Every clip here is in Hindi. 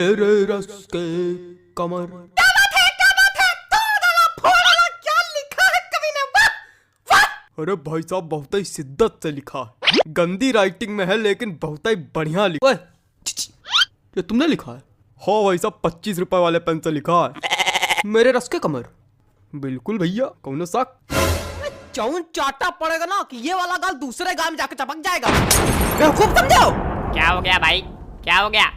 तेरे रस के कमर। क्या बात है, क्या बात है, तोड़ डाला, फोड़ डाला, क्या लिखा है कवि ने, वाह वाह। अरे भाई साहब बहुत ही शिद्दत से लिखा है, गंदी राइटिंग में है लेकिन बहुत ही बढ़िया लिखा है। ये तुमने लिखा है? हाँ भाई साहब 25 रुपए वाले पेन से लिखा है, मेरे रस के कमर। बिल्कुल भैया, कौन सा चौन चाटा पड़ेगा ना कि ये वाला गाल दूसरे गाल में जाके चपक जाएगा। बेवकूफ समझो। क्या हो गया भाई, क्या हो गया?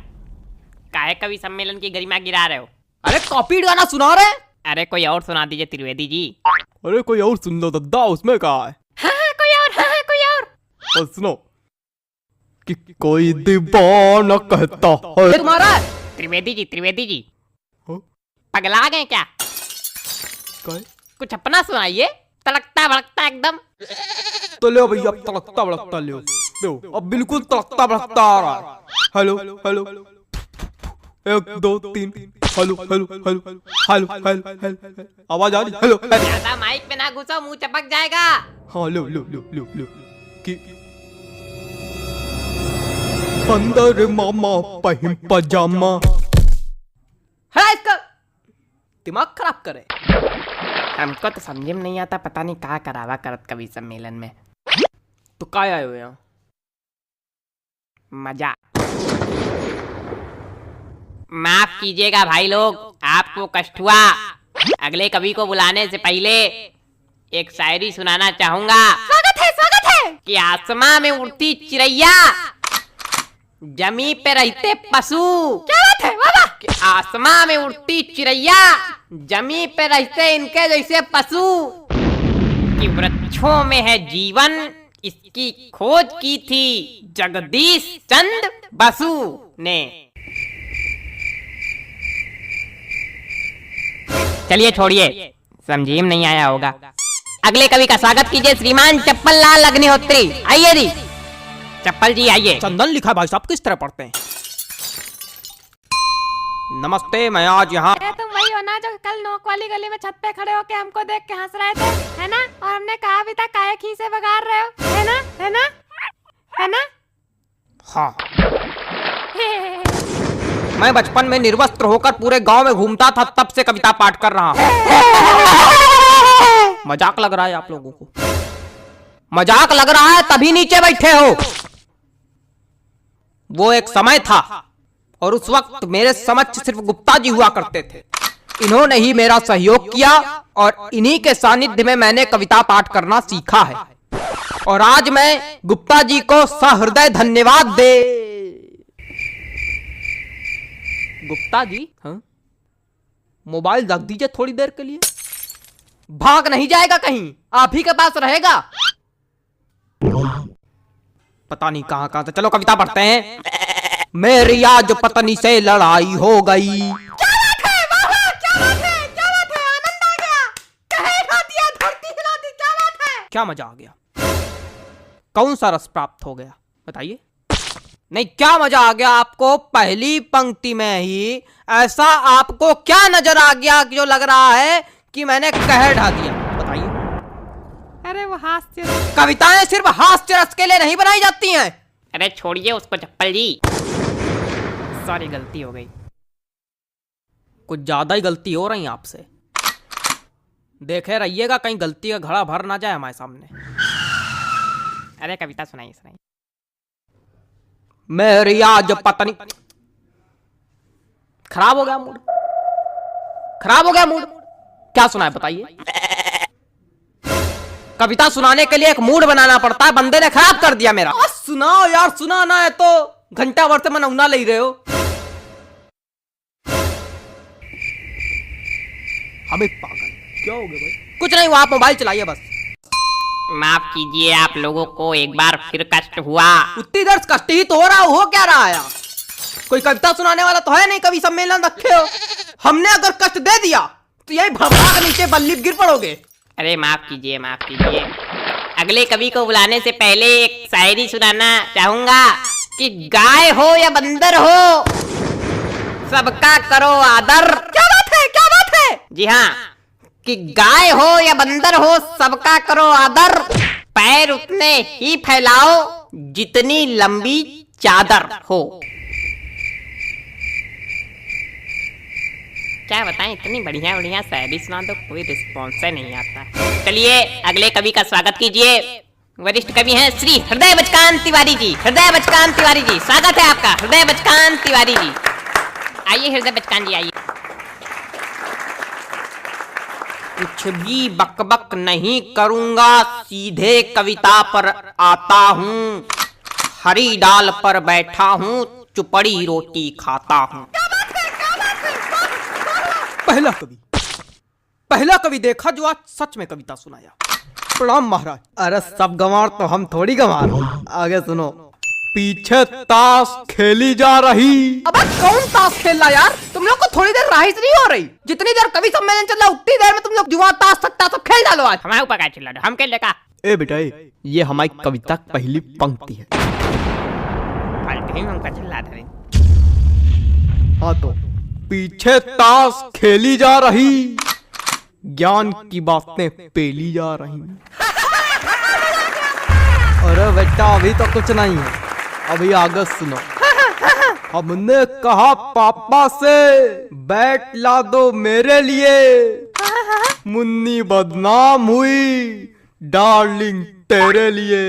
काहे कवि सम्मेलन की गरिमा गिरा रहे हो? अरे कॉपीड गाना सुना रहे। अरे कोई और सुना दीजिए त्रिवेदी जी। अरे कोई और सुन लो दद्दा, उसमें कहा है। हाँ कोई और, हाँ कोई और। सुनो कि कोई दीवाना कहता है। ये तुम्हारा है? त्रिवेदी जी हाँ? पगला गए क्या? क्या है? कुछ अपना सुनाइए, तड़कता भड़कता एकदम। तो ले भैया, अब तड़कता भड़कता ले अब बिल्कुल तड़कता भड़कता आ रहा है। Hello hello 1 2 3 hello hello hello hello hello hello, आवाज आ रही? हेलो। ज्यादा माइक पे ना घुसो, मुंह चपक जाएगा। हाँ लो लो लो लो लो कि अंदर मामा पहन पजामा। हटा इसका, दिमाग खराब करे। हमको तो समझ में नहीं आता, पता नहीं कहाँ करावा करत कवि सम्मेलन में। तो काय आए हो यहाँ? मजा। माफ कीजिएगा भाई लोग, आपको कष्ट हुआ। अगले कवि को बुलाने से पहले एक शायरी सुनाना चाहूंगा। स्वागत है कि आसमां में उड़ती चिड़ैया, जमी पे रहते पशु। क्या बात है, वाह वाह। कि आसमां में उड़ती चिड़ैया, जमी पे रहते इनके जैसे पशु। कि वृक्षों में है जीवन, इसकी खोज की थी जगदीश चंद्र बसु ने। चलिए छोड़िए, समझी में नहीं आया होगा। अगले कवि का स्वागत कीजिए श्रीमान चप्पल लाल अग्निहोत्री। आइए जी, चप्पल जी आइए। चंदन लिखा भाई साहब, किस तरह पढ़ते हैं? नमस्ते, मैं आज यहाँ। तुम वही हो ना जो कल नोक वाली गली में छत पे खड़े होके हमको देख के हंस रहे थे, है ना? और हमने कहा भी था काहे खीसे बगाड़ रहे हो, है ना, है ना, है ना? हाँ। मैं बचपन में निर्वस्त्र होकर पूरे गांव में घूमता था, तब से कविता पाठ कर रहा हूँ। मजाक लग रहा है आप लोगों को? मजाक लग रहा है तभी नीचे बैठे हो। वो एक समय था और उस वक्त मेरे समक्ष सिर्फ गुप्ता जी हुआ करते थे। इन्होंने ही मेरा सहयोग किया और इन्हीं के सानिध्य में मैंने कविता पाठ करना सीखा है। और आज मैं गुप्ता जी को सहृदय धन्यवाद दे। गुप्ता जी, हाँ? मोबाइल रख दीजिए थोड़ी देर के लिए। भाग नहीं जाएगा कहीं, आप ही के पास रहेगा। पता नहीं कहां कहां से। चलो कविता पढ़ते हैं। मेरी आज पत्नी से लड़ाई हो गई। क्या बात है, वाह वाह, क्या बात है, क्या बात है, आनंद आ गया। कहे खा दिया, धरती हिला दी, क्या बात है। क्या मजा आ गया? कौन सा रस प्राप्त हो गया बताइए? नहीं, क्या मजा आ गया आपको? पहली पंक्ति में ही ऐसा आपको क्या नजर आ गया कि जो लग रहा है कि मैंने कहर ढा दिया? बताइए। अरे वो हास्य। कविताएं सिर्फ हास्य रस के लिए नहीं बनाई जाती हैं। अरे छोड़िए उसको चप्पल जी, सॉरी गलती हो गई। कुछ ज्यादा ही गलती हो रही है आपसे। देखे रहिएगा कहीं गलती का घड़ा भर ना जाए हमारे सामने। अरे कविता सुनाइए सुनाइए। मेरी आज पत्नी। खराब हो गया मूड, खराब हो गया मूड। क्या सुना है बताइए? कविता सुनाने के लिए एक मूड बनाना पड़ता है, बंदे ने खराब कर दिया मेरा। सुनाओ यार, सुनाना है तो घंटा भर से मैं नौना ले रहे हो। हमें पागल क्या हो गया भाई? कुछ नहीं हुआ, आप मोबाइल चलाइए बस। माफ कीजिए, आप लोगों को एक बार फिर कष्ट हुआ। उतनी देर कष्ट ही तो हो क्या रहा है? कोई कविता सुनाने वाला तो है नहीं, कवि सम्मेलन रखे हो। हमने अगर कष्ट दे दिया तो यही भवरा के नीचे बल्ली गिर पड़ोगे। अरे माफ कीजिए, माफ कीजिए। अगले कवि को बुलाने से पहले एक शायरी सुनाना चाहूंगा। कि गाय हो या बंदर हो, सबका करो आदर। क्या बात है, क्या बात है? जी हाँ, कि गाय हो या बंदर हो, सबका करो आदर। पैर उतने ही फैलाओ जितनी लंबी चादर हो। क्या बताएं, इतनी बढ़िया बढ़िया शायरी सुना दो, कोई रिस्पॉन्स नहीं आता। चलिए अगले कवि का स्वागत कीजिए। वरिष्ठ कवि हैं श्री हृदय बचकान तिवारी जी। हृदय बचकान तिवारी जी, स्वागत है आपका। हृदय बचकान तिवारी जी, आइए हृदय बचकान जी, आइए। कुछ भी बकबक नहीं करूंगा, सीधे कविता पर आता हूँ। हरी डाल पर बैठा हूँ, चुपड़ी रोटी खाता हूँ। पहला कवि देखा जो आज सच में कविता सुनाया। प्रणाम महाराज। अरे सब गंवार तो हम थोड़ी गंवार। आगे सुनो। पीछे ताश खेली जा रही। अबे कौन ताश खेल रहा यार? तुम लोग को थोड़ी देर राइस नहीं हो रही? जितनी देर कवि सम्मेलन चल रहा उतनी देर में तुम लोग जुआ ताश सट्टा सब खेल डालो आज। हमारे ऊपर क्या चिल्ला रहे हो? हम खेल का? ए बेटा ये हमारी कविता की पहली पंक्ति है। फालतू ही हमका चिल्ला रहे। हाँ तो पीछे ताश खेली जा रही, ज्ञान की बातें पेली जा रही। अरे बेटा अभी तो कुछ नहीं है, अभी आगे सुनो। हमने कहा पापा से बैट ला दो मेरे लिए, मुन्नी बदनाम हुई डार्लिंग तेरे लिए।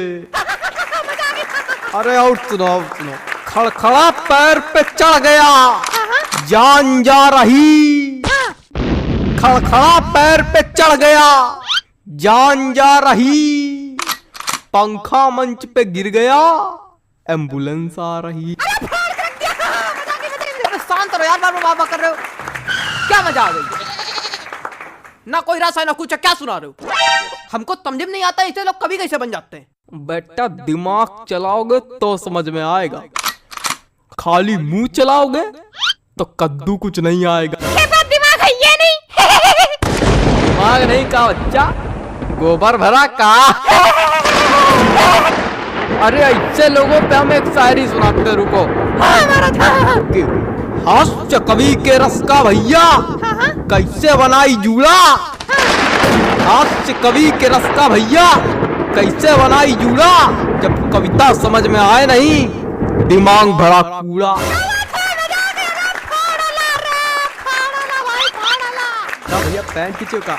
अरे और सुनो खड़खड़ा पैर पे चढ़ गया, जान जा रही। खड़खड़ा पैर पे चढ़ गया, जान जा रही। पंखा मंच पे गिर गया, एम्बुलेंस आ रही। शांत रहो यार, बार कर रहे हो। क्या मजा आ गई? ना कोई रस है ना कुछ, क्या सुना रहे हो? हमको समझ में नहीं आता इसे लोग कभी कैसे बन जाते हैं। बेटा दिमाग चलाओगे तो समझ में आएगा, खाली मुंह चलाओगे तो कद्दू कुछ नहीं आएगा। दिमाग है ये नहीं। दिमाग नहीं का बच्चा, गोबर भरा का। अरे ऐसे लोगों पे हम एक शायरी सुनाते, रुको। हास्य कवि के रस का भैया कैसे बनाई जूड़ा। हास्य कवि के रस का भैया कैसे बनाई जूड़ा, जब कविता समझ में आए नहीं दिमाग भरा कूड़ा। भैया पैंट खींचो का।